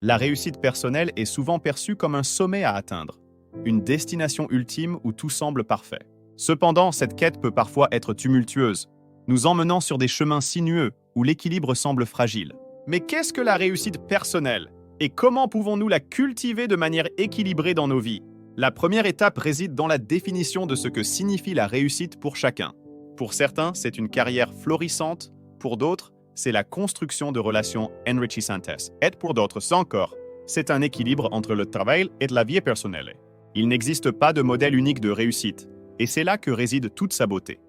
La réussite personnelle est souvent perçue comme un sommet à atteindre, une destination ultime où tout semble parfait. Cependant, cette quête peut parfois être tumultueuse, nous emmenant sur des chemins sinueux où l'équilibre semble fragile. Mais qu'est-ce que la réussite personnelle? Et comment pouvons-nous la cultiver de manière équilibrée dans nos vies? La première étape réside dans la définition de ce que signifie la réussite pour chacun. Pour certains, c'est une carrière florissante, pour d'autres, c'est la construction de relations enrichissantes. Et pour d'autres encore, c'est un équilibre entre le travail et la vie personnelle. Il n'existe pas de modèle unique de réussite, et c'est là que réside toute sa beauté.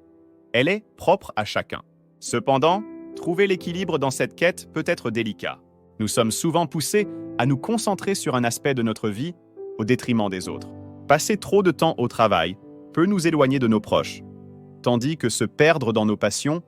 Elle est propre à chacun. Cependant, trouver l'équilibre dans cette quête peut être délicat. Nous sommes souvent poussés à nous concentrer sur un aspect de notre vie au détriment des autres. Passer trop de temps au travail peut nous éloigner de nos proches, tandis que se perdre dans nos passions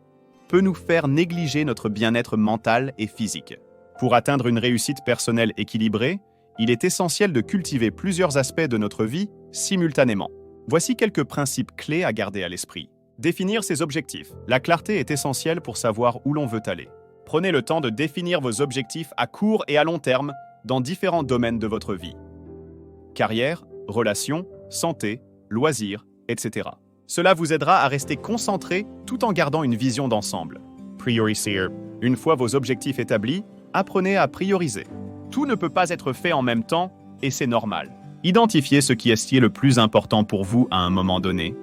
peut nous faire négliger notre bien-être mental et physique. Pour atteindre une réussite personnelle équilibrée, il est essentiel de cultiver plusieurs aspects de notre vie simultanément. Voici quelques principes clés à garder à l'esprit. Définir ses objectifs. La clarté est essentielle pour savoir où l'on veut aller. Prenez le temps de définir vos objectifs à court et à long terme dans différents domaines de votre vie. Carrière, relations, santé, loisirs, etc. Cela vous aidera à rester concentré tout en gardant une vision d'ensemble. Prioriser. Une fois vos objectifs établis, apprenez à prioriser. Tout ne peut pas être fait en même temps et c'est normal. Identifiez ce qui est le plus important pour vous à un moment donné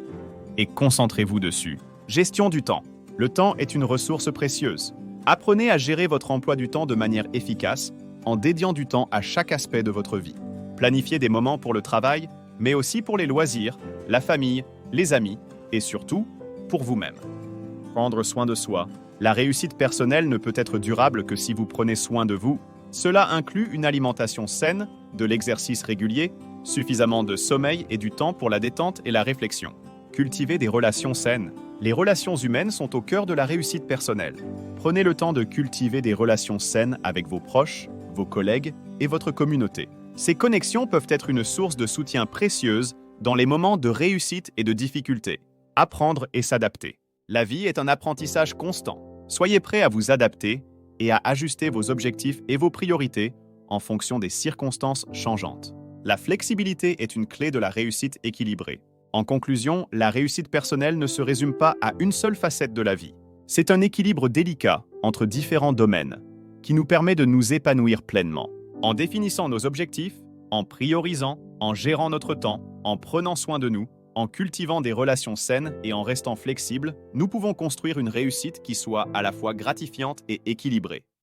et concentrez-vous dessus. Gestion du temps. Le temps est une ressource précieuse. Apprenez à gérer votre emploi du temps de manière efficace en dédiant du temps à chaque aspect de votre vie. Planifiez des moments pour le travail, mais aussi pour les loisirs, la famille, les amis et surtout pour vous-même. Prendre soin de soi. La réussite personnelle ne peut être durable que si vous prenez soin de vous. Cela inclut une alimentation saine, de l'exercice régulier, suffisamment de sommeil et du temps pour la détente et la réflexion. Cultivez des relations saines. Les relations humaines sont au cœur de la réussite personnelle. Prenez le temps de cultiver des relations saines avec vos proches, vos collègues et votre communauté. Ces connexions peuvent être une source de soutien précieuse dans les moments de réussite et de difficulté. Apprendre et s'adapter. La vie est un apprentissage constant. Soyez prêt à vous adapter et à ajuster vos objectifs et vos priorités en fonction des circonstances changeantes. La flexibilité est une clé de la réussite équilibrée. En conclusion, la réussite personnelle ne se résume pas à une seule facette de la vie. C'est un équilibre délicat entre différents domaines qui nous permet de nous épanouir pleinement. En définissant nos objectifs, en priorisant, en gérant notre temps, en prenant soin de nous, en cultivant des relations saines et en restant flexibles, nous pouvons construire une réussite qui soit à la fois gratifiante et équilibrée.